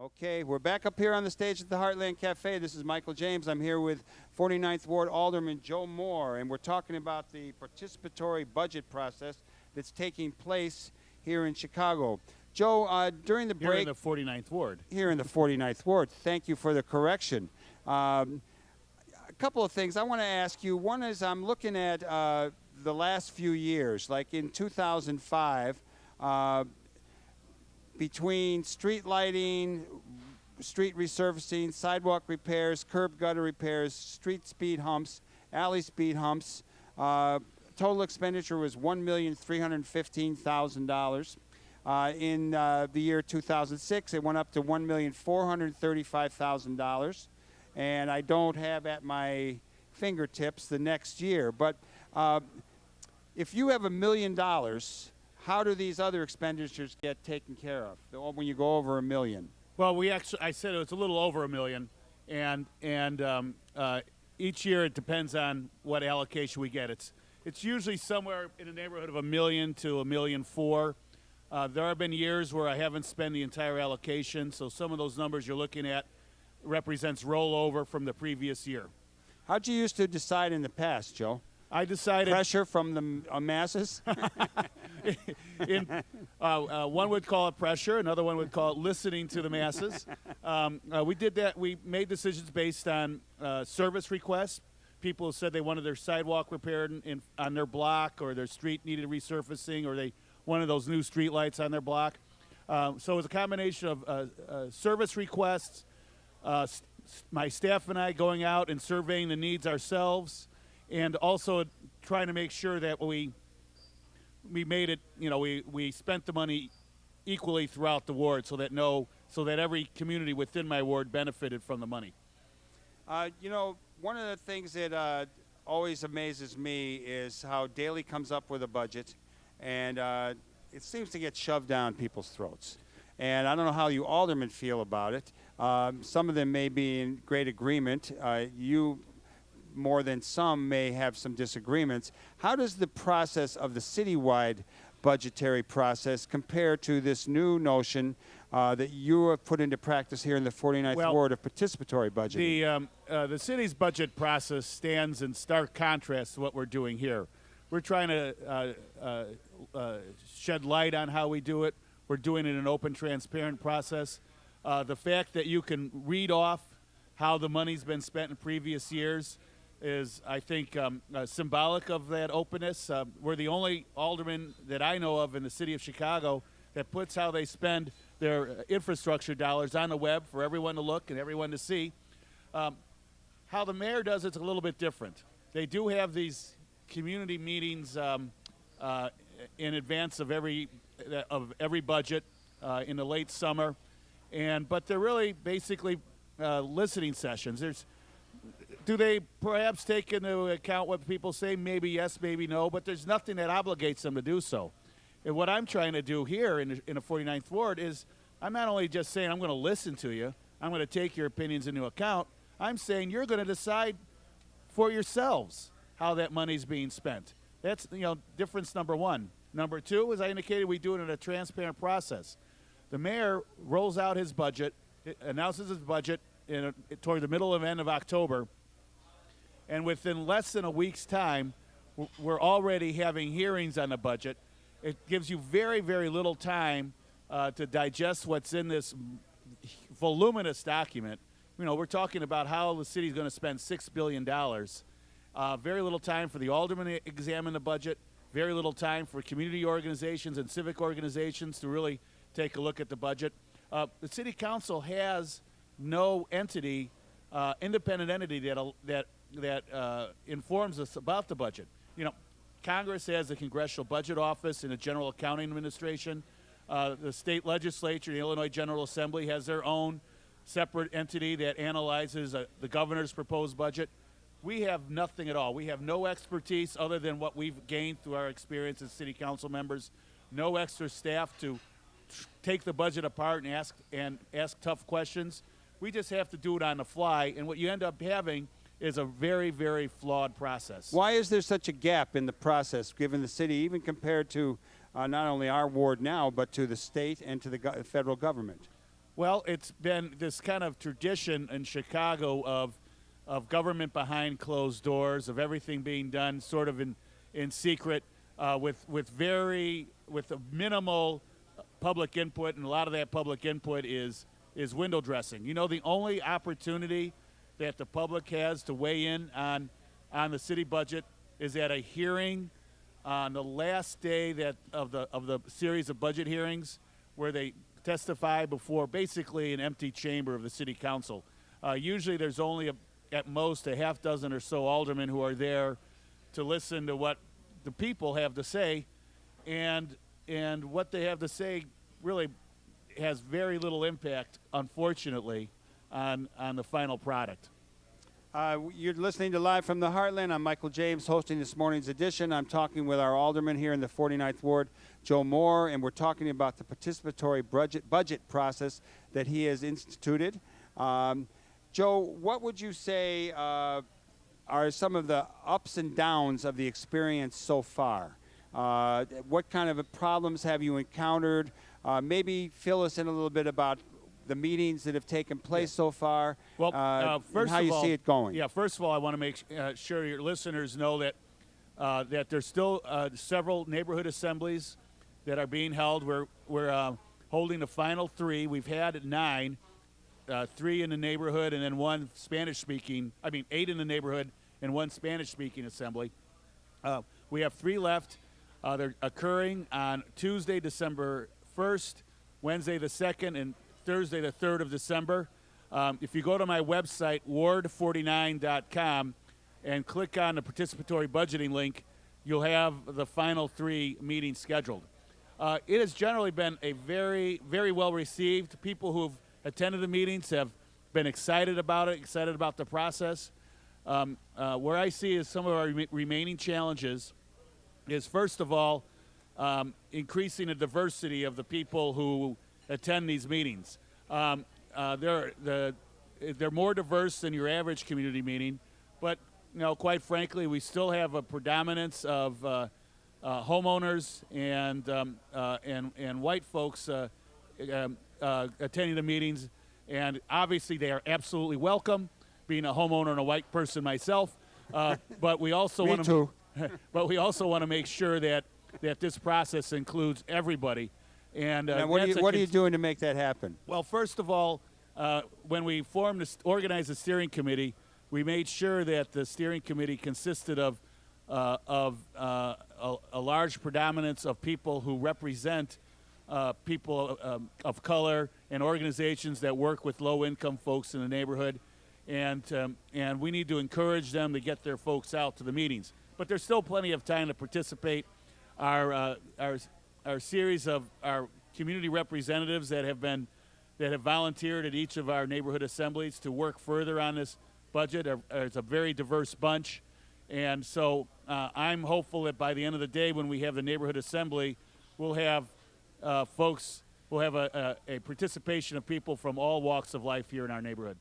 Okay, we're back up here on the stage at the Heartland Cafe. This is Michael James. I'm here with 49th Ward Alderman Joe Moore, and we're talking about the participatory budget process that's taking place here in Chicago. Joe, during the break... Here in the 49th Ward. Here in the 49th Ward. Thank you for the correction. A couple of things I want to ask you. One is I'm looking at the last few years, like in 2005, between street lighting, street resurfacing, sidewalk repairs, curb gutter repairs, street speed humps, alley speed humps, total expenditure was $1,315,000. In the year 2006, it went up to $1,435,000. And I don't have at my fingertips the next year. But if you have $1 million, how do these other expenditures get taken care of when you go over $1 million? Well, I said it was a little over $1 million, and each year it depends on what allocation we get. It's usually somewhere in the neighborhood of $1 million to $1.4 million. There have been years where I haven't spent the entire allocation, so some of those numbers you're looking at represents rollover from the previous year. How'd you used to decide in the past, Joe? I decided pressure from the masses. One would call it pressure. Another one would call it listening to the masses. We did that. We made decisions based on service requests. People said they wanted their sidewalk repaired on their block, or their street needed resurfacing, or they wanted those new street lights on their block. So it was a combination of service requests, my staff and I going out and surveying the needs ourselves, and also trying to make sure that we made it, we spent the money equally throughout the ward so that every community within my ward benefited from the money. One of the things that always amazes me is how Daley comes up with a budget, and it seems to get shoved down people's throats. And I don't know how you aldermen feel about it. Some of them may be in great agreement. You, more than some, may have some disagreements. How does the process of the citywide budgetary process compare to this new notion that you have put into practice here in the 49th Ward of participatory budgeting? The city's budget process stands in stark contrast to what we're doing here. We're trying to shed light on how we do it. We're doing it in an open, transparent process. The fact that you can read off how the money's been spent in previous years is, I think, symbolic of that openness. We're the only alderman that I know of in the city of Chicago that puts how they spend their infrastructure dollars on the web for everyone to look and everyone to see. How the mayor does it's a little bit different. They do have these community meetings in advance of every budget in the late summer, but they're really basically listening sessions. Do they perhaps take into account what people say? Maybe yes, maybe no, but there's nothing that obligates them to do so. And what I'm trying to do here in the 49th Ward is I'm not only just saying I'm going to listen to you, I'm going to take your opinions into account, I'm saying you're going to decide for yourselves how that money's being spent. That's, difference number one. Number two, as I indicated, we do it in a transparent process. The mayor rolls out his budget, announces his budget toward the middle of end of October, and within less than a week's time, we're already having hearings on the budget. It gives you very, very little time to digest what's in this voluminous document. We're talking about how the city's going to spend $6 billion. Very little time for the aldermen to examine the budget. Very little time for community organizations and civic organizations to really take a look at the budget. The city council has no entity, independent entity that informs us about the budget. Congress has the Congressional Budget Office and the General Accounting Administration. The state legislature, the Illinois General Assembly, has their own separate entity that analyzes the governor's proposed budget. We have nothing at all. We have no expertise other than what we've gained through our experience as city council members. No extra staff to take the budget apart and ask tough questions. We just have to do it on the fly, and what you end up having is a very, very flawed process. Why is there such a gap in the process, given the city, even compared to not only our ward now, but to the state and to the federal government? Well, it's been this kind of tradition in Chicago of government behind closed doors, of everything being done sort of in secret, with a minimal public input, and a lot of that public input is window dressing. You know, the only opportunity that the public has to weigh in on the city budget is at a hearing on the last day of the series of budget hearings, where they testify before basically an empty chamber of the city council. Usually there's only at most a half dozen or so aldermen who are there to listen to what the people have to say, and what they have to say really has very little impact, unfortunately, on the final product. You're listening to Live from the Heartland. I'm Michael James, hosting this morning's edition. I'm talking with our alderman here in the 49th Ward, Joe Moore, and we're talking about the participatory budget process that he has instituted. Joe, what would you say are some of the ups and downs of the experience so far? What kind of problems have you encountered? Maybe fill us in a little bit about the meetings that have taken place so far. Well, first and how of you all, see it going. Yeah, first of all, I want to make sure your listeners know that there's still several neighborhood assemblies that are being held. We're holding the final 3. We've had 9, 3 in the neighborhood, and then 1 Spanish-speaking. 8 in the neighborhood and 1 Spanish-speaking assembly. We have 3 left. They're occurring on Tuesday, December 1st, Wednesday the 2nd, and Thursday the 3rd of December. If you go to my website, ward49.com, and click on the participatory budgeting link, you'll have the final 3 meetings scheduled. It has generally been a very, very well received. People who've attended the meetings have been excited about it, excited about the process. Where I see is some of our remaining challenges is, first of all, increasing the diversity of the people who attend these meetings. They're more diverse than your average community meeting, but quite frankly, we still have a predominance of homeowners and white folks attending the meetings, and obviously they are absolutely welcome. Being a homeowner and a white person myself, but we also want to. But we also want to make sure that this process includes everybody. And what are you doing to make that happen? Well, first of all, when we organized the steering committee, we made sure that the steering committee consisted of a large predominance of people who represent people of color and organizations that work with low-income folks in the neighborhood, and we need to encourage them to get their folks out to the meetings. But there's still plenty of time to participate. Our series of our community representatives that have volunteered at each of our neighborhood assemblies to work further on this budget is a very diverse bunch, and so I'm hopeful that by the end of the day, when we have the neighborhood assembly, we'll have a participation of people from all walks of life here in our neighborhood.